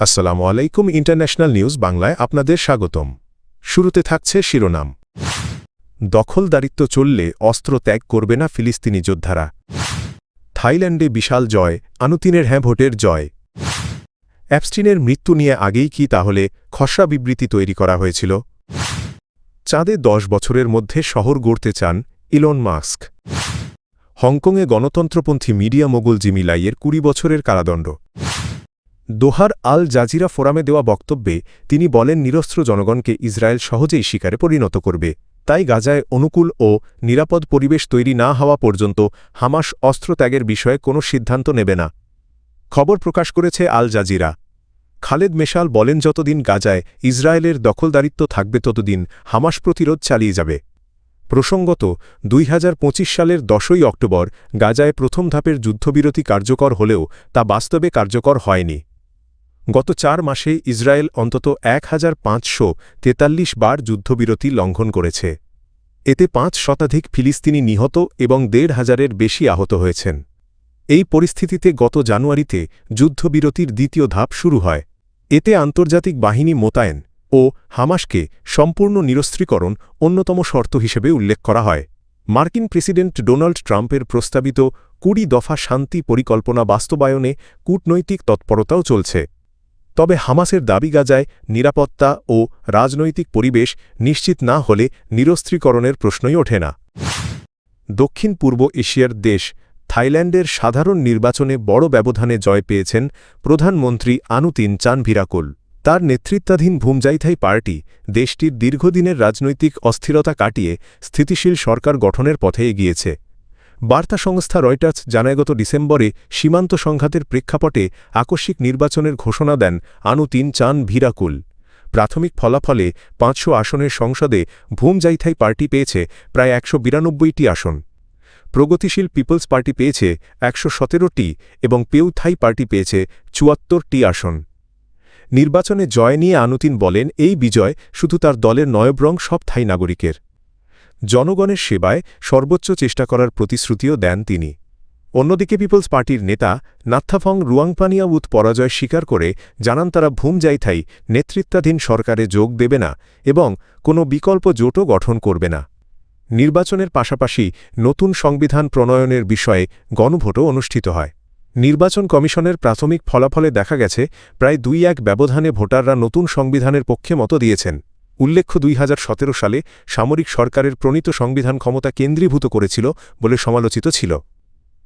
আসসালামু আলাইকুম international news বাংলায় আপনাদের স্বাগতম। শুরুতে থাকছে শিরোনাম। দখলদারিত্ব চললে অস্ত্র ত্যাগ করবে না ফিলিস্তিনি যোদ্ধারা। থাইল্যান্ডে বিশাল জয়, আনুতিনের হ্যাঁ ভোটের জয়। অ্যাপস্টিনের মৃত্যু নিয়ে আগেই কি তাহলে খসড়া বিবৃতি তৈরি করা হয়েছিল? চাঁদে 10 বছরের মধ্যে শহর গড়তে চান ইলন মাস্ক। হংকংয়ে গণতন্ত্রপন্থী মিডিয়া মোগল জিমি লাইয়ের 20 বছরের কারাদণ্ড। দোহার আল জাজিরা ফোরামে দেওয়া বক্তব্যে তিনি বলেন, নিরস্ত্র জনগণকে ইসরায়েল সহজেই শিকারে পরিণত করবে, তাই গাজায় অনুকূল ও নিরাপদ পরিবেশ তৈরি না হওয়া পর্যন্ত হামাস অস্ত্রত্যাগের বিষয়ে কোনো সিদ্ধান্ত নেবে না। খবর প্রকাশ করেছে আল জাজিরা। খালেদ মেশাল বলেন, যতদিন গাজায় ইসরায়েলের দখলদারিত্ব থাকবে ততদিন হামাস প্রতিরোধ চালিয়ে যাবে। প্রসঙ্গত, 2025 সালের 10ই অক্টোবর গাজায় প্রথম ধাপের যুদ্ধবিরতি কার্যকর হলেও তা বাস্তবে কার্যকর হয়নি। গত 4 মাসে ইসরায়েল অন্তত 1543 বার যুদ্ধবিরতি লঙ্ঘন করেছে। এতে 5 শতাধিক ফিলিস্তিনি নিহত এবং 1,500-এর বেশি আহত হয়েছেন। এই পরিস্থিতিতে গত জানুয়ারিতে যুদ্ধবিরতির দ্বিতীয় ধাপ শুরু হয়। এতে আন্তর্জাতিক বাহিনী মোতায়েন ও হামাসকে সম্পূর্ণ নিরস্ত্রীকরণ অন্যতম শর্ত হিসেবে উল্লেখ করা হয়। মার্কিন প্রেসিডেন্ট ডোনাল্ড ট্রাম্পের প্রস্তাবিত 20 দফা শান্তি পরিকল্পনা বাস্তবায়নে কূটনৈতিক তৎপরতাও চলছে। তবে হামাসের দাবি, গাজায় নিরাপত্তা ও রাজনৈতিক পরিবেশ নিশ্চিত না হলে নিরস্ত্রীকরণের প্রশ্নই ওঠে না। দক্ষিণ পূর্ব এশিয়ার দেশ থাইল্যান্ডের সাধারণ নির্বাচনে বড় ব্যবধানে জয় পেয়েছেন প্রধানমন্ত্রী আনুতিন চানভিরাকুল। তার নেতৃত্বাধীন ভুমজাইথাই পার্টি দেশটির দীর্ঘদিনের রাজনৈতিক অস্থিরতা কাটিয়ে স্থিতিশীল সরকার গঠনের পথে এগিয়েছে। বার্তা সংস্থা রয়টার্স জানায়, গত ডিসেম্বরে সীমান্ত সংঘাতের প্রেক্ষাপটে আকস্মিক নির্বাচনের ঘোষণা দেন আনুতিন চানভিরাকুল। প্রাথমিক ফলাফলে 500 আসনের সংসদে ভুমজাইথাই পার্টি পেয়েছে প্রায় 192টি আসন। প্রগতিশীল পিপলস পার্টি পেয়েছে 117টি এবং পেউথাই পার্টি পেয়েছে 74টি আসন। নির্বাচনে জয় নিয়ে আনুতিন বলেন, এই বিজয় শুধু তার দলের নয় বরং সব থাই নাগরিকের। জনগণের সেবায় সর্বোচ্চ চেষ্টা করার প্রতিশ্রুতিও দেন তিনি। অন্যদিকে পিপলস পার্টির নেতা নাত্থাফং রুয়াংপানিয়াউত পরাজয় স্বীকার করে জানান, তারা ভুমজাইথাই নেতৃত্বাধীন সরকারে যোগ দেবে না এবং কোনো বিকল্প জোটও গঠন করবে না। নির্বাচনের পাশাপাশি নতুন সংবিধান প্রণয়নের বিষয়ে গণভোটও অনুষ্ঠিত হয়। নির্বাচন কমিশনের প্রাথমিক ফলাফলে দেখা গেছে, প্রায় 2-1 ব্যবধানে ভোটাররা নতুন সংবিধানের পক্ষে মত দিয়েছেন। উল্লেখ্য, 2017 সালে সামরিক সরকারের প্রণীত সংবিধান ক্ষমতা কেন্দ্রীভূত করেছিল বলে সমালোচিত ছিল।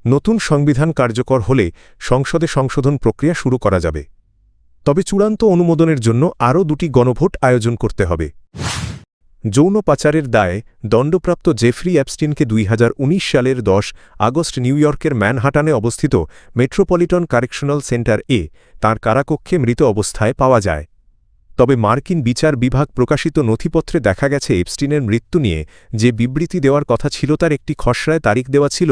নতুন সংবিধান কার্যকর হলে সংসদে সংশোধন প্রক্রিয়া শুরু করা যাবে। তবে চূড়ান্ত অনুমোদনের জন্য আরও 2টি গণভোট আয়োজন করতে হবে। যৌন পাচারের দায়ে দণ্ডপ্রাপ্ত জেফরি অ্যাপস্টিনকে 2019 সালের 10 আগস্ট নিউ ইয়র্কের ম্যানহাটানে অবস্থিত মেট্রোপলিটন কারেকশনাল সেন্টার এ তাঁর কারাকক্ষে মৃত অবস্থায় পাওয়া যায়। তবে মার্কিন বিচার বিভাগ প্রকাশিত নথিপত্রে দেখা গেছে, এপস্টিনের মৃত্যু নিয়ে যে বিবৃতি দেওয়ার কথা ছিল তার একটি খসড়ায় তারিখ দেওয়া ছিল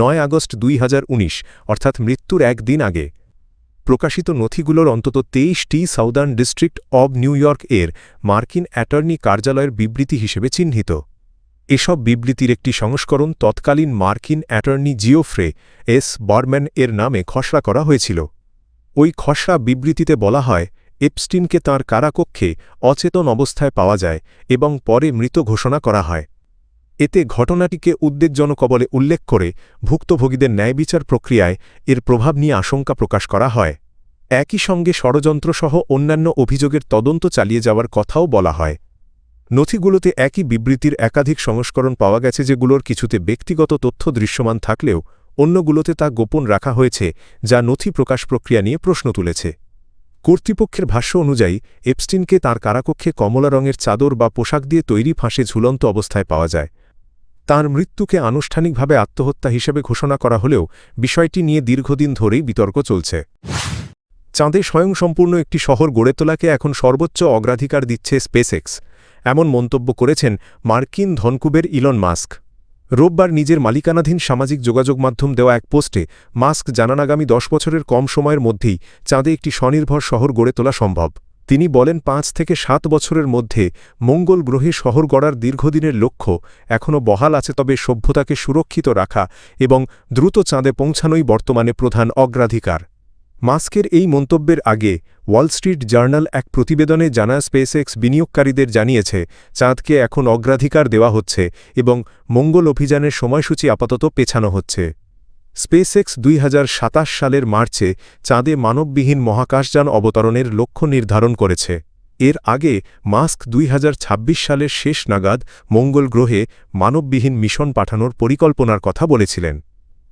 9 আগস্ট 2019, অর্থাৎ মৃত্যুর একদিন আগে। প্রকাশিত নথিগুলোর অন্তত 23টি Southern District of New York এর মার্কিন অ্যাটর্নি কার্যালয়ের বিবৃতি হিসেবে চিহ্নিত। এসব বিবৃতির একটি সংস্করণ তৎকালীন মার্কিন অ্যাটর্নি জিওফ্রে এস বারম্যান এর নামে খসড়া করা হয়েছিল। ওই খসড়া বিবৃতিতে বলা হয়, এপস্টিনকে তাঁর কারাকক্ষে অচেতন অবস্থায় পাওয়া যায় এবং পরে মৃত ঘোষণা করা হয়। এতে ঘটনাটিকে উদ্বেগজনক বলে উল্লেখ করে ভুক্তভোগীদের ন্যায়বিচার প্রক্রিয়ায় এর প্রভাব নিয়ে আশঙ্কা প্রকাশ করা হয়। একই সঙ্গে ষড়যন্ত্রসহ অন্যান্য অভিযোগের তদন্ত চালিয়ে যাওয়ার কথাও বলা হয়। নথিগুলোতে একই বিবৃতির একাধিক সংস্করণ পাওয়া গেছে, যেগুলোর কিছুতে ব্যক্তিগত তথ্য দৃশ্যমান থাকলেও অন্যগুলোতে তা গোপন রাখা হয়েছে, যা নথি প্রকাশ প্রক্রিয়া নিয়ে প্রশ্ন তুলেছে। কর্তৃপক্ষের ভাষ্য অনুযায়ী এপস্টিনকে তাঁর কারাকক্ষে কমলা রঙের চাদর বা পোশাক দিয়ে তৈরি ফাঁসে ঝুলন্ত অবস্থায় পাওয়া যায়। তাঁর মৃত্যুকে আনুষ্ঠানিকভাবে আত্মহত্যা হিসেবে ঘোষণা করা হলেও বিষয়টি নিয়ে দীর্ঘদিন ধরেই বিতর্ক চলছে। চাঁদে স্বয়ংসম্পূর্ণ একটি শহর গড়ে তোলাকে এখন সর্বোচ্চ অগ্রাধিকার দিচ্ছে স্পেসএক্স, এমন মন্তব্য করেছেন মার্কিন ধনকুবের ইলন মাস্ক। রোববার নিজের মালিকানাধীন সামাজিক যোগাযোগ মাধ্যম দেওয়া এক পোস্টে মাস্ক জানান, আগামী 10 বছরের কম সময়ের মধ্যেই চাঁদে একটি স্বনির্ভর শহর গড়ে তোলা সম্ভব। তিনি বলেন, 5 থেকে 7 বছরের মধ্যে মঙ্গল গ্রহে শহর গড়ার দীর্ঘদিনের লক্ষ্য এখনও বহাল আছে, তবে সভ্যতাকে সুরক্ষিত রাখা এবং দ্রুত চাঁদে পৌঁছানোই বর্তমানে প্রধান অগ্রাধিকার। মাস্কের এই মন্তব্যের আগে ওয়াল স্ট্রিট জার্নাল এক প্রতিবেদনে জানায় স্পেসএক্স বিনিয়োগকারীদের জানিয়েছে চাঁদকে এখন অগ্রাধিকার দেওয়া হচ্ছে এবং মঙ্গল অভিযানের সময়সূচি আপাতত পেছানো হচ্ছে। স্পেসএক্স 2027 সালের মার্চে চাঁদে মানববিহীন মহাকাশযান অবতরণের লক্ষ্য নির্ধারণ করেছে। এর আগে মাস্ক 2026 সালের শেষ নাগাদ মঙ্গল গ্রহে মানববিহীন মিশন পাঠানোর পরিকল্পনার কথা বলেছিলেন।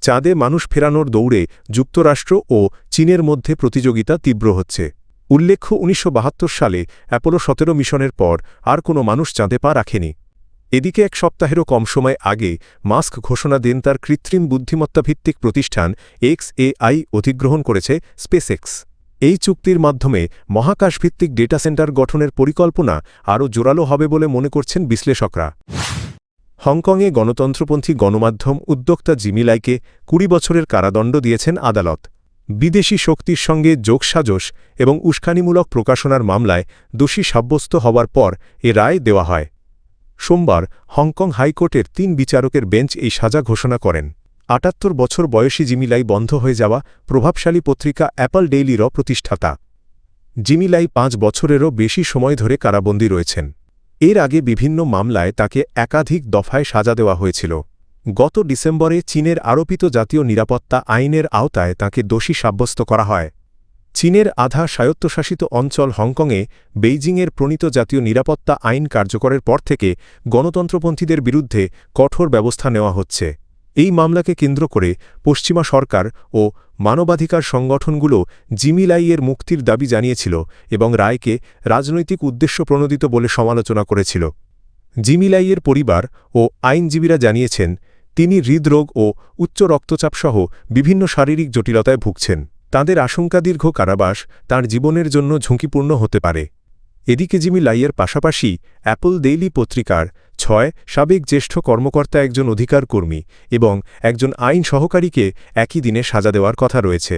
চাঁদে মানুষ ফেরানোর দৌড়ে যুক্তরাষ্ট্র ও চীনের মধ্যে প্রতিযোগিতা তীব্র হচ্ছে। উল্লেখ্য 1972 সালে অ্যাপোলো 17 মিশনের পর আর কোনো মানুষ চাঁদে পা রাখেনি। এদিকে এক সপ্তাহেরও কম সময় আগে মাস্ক ঘোষণা দেন তার কৃত্রিম বুদ্ধিমত্তাভিত্তিক প্রতিষ্ঠান XAI অধিগ্রহণ করেছে স্পেসএক্স। এই চুক্তির মাধ্যমে মহাকাশভিত্তিক ডেটা সেন্টার গঠনের পরিকল্পনা আরও জোরালো হবে বলে মনে করছেন বিশ্লেষকরা। হংকংয়ে গণতন্ত্রপন্থী গণমাধ্যম উদ্যোক্তা জিমি লাইকে 20 বছরের কারাদণ্ড দিয়েছেন আদালত। বিদেশি শক্তির সঙ্গে যোগসাজশ এবং উস্কানিমূলক প্রকাশনার মামলায় দোষী সাব্যস্ত হওয়ার পর এ রায় দেওয়া হয়। সোমবার হংকং হাইকোর্টের 3 বিচারকের বেঞ্চ এই সাজা ঘোষণা করেন। 78 বছর বয়সী জিমি লাই বন্ধ হয়ে যাওয়া প্রভাবশালী পত্রিকা অ্যাপল ডেইলির প্রতিষ্ঠাতা। জিমি লাই 5 বছরেরও বেশি সময় ধরে কারাবন্দী রয়েছেন। এর আগে বিভিন্ন মামলায় তাকে একাধিক দফায় সাজা দেওয়া হয়েছিল। গত ডিসেম্বরে চীনের আরোপিত জাতীয় নিরাপত্তা আইনের আওতায় তাকে দোষী সাব্যস্ত করা হয়। চীনের আধা স্বায়ত্তশাসিত অঞ্চল হংকংয়ে বেইজিংয়ের প্রণীত জাতীয় নিরাপত্তা আইন কার্যকরের পর থেকে গণতন্ত্রপন্থীদের বিরুদ্ধে কঠোর ব্যবস্থা নেওয়া হচ্ছে। এই মামলাকে কেন্দ্র করে পশ্চিমা সরকার ও মানবাধিকার সংগঠনগুলো জিমি লাইয়ের মুক্তির দাবি জানিয়েছিল এবং রায়কে রাজনৈতিক উদ্দেশ্যপ্রণোদিত বলে সমালোচনা করেছিল। জিমি লাইয়ের পরিবার ও আইনজীবীরা জানিয়েছেন তিনি হৃদরোগ ও উচ্চ রক্তচাপ সহ বিভিন্ন শারীরিক জটিলতায় ভুগছেন। তাঁদের আশঙ্কা দীর্ঘ কারাবাস তাঁর জীবনের জন্য ঝুঁকিপূর্ণ হতে পারে। এদিকে জিমি লাইয়ের পাশাপাশি অ্যাপল ডেইলি পত্রিকার 6 সাবেক জ্যেষ্ঠ কর্মকর্তা, একজন অধিকার কর্মী এবং একজন আইন সহকারীকে একই দিনে সাজা দেওয়ার কথা রয়েছে।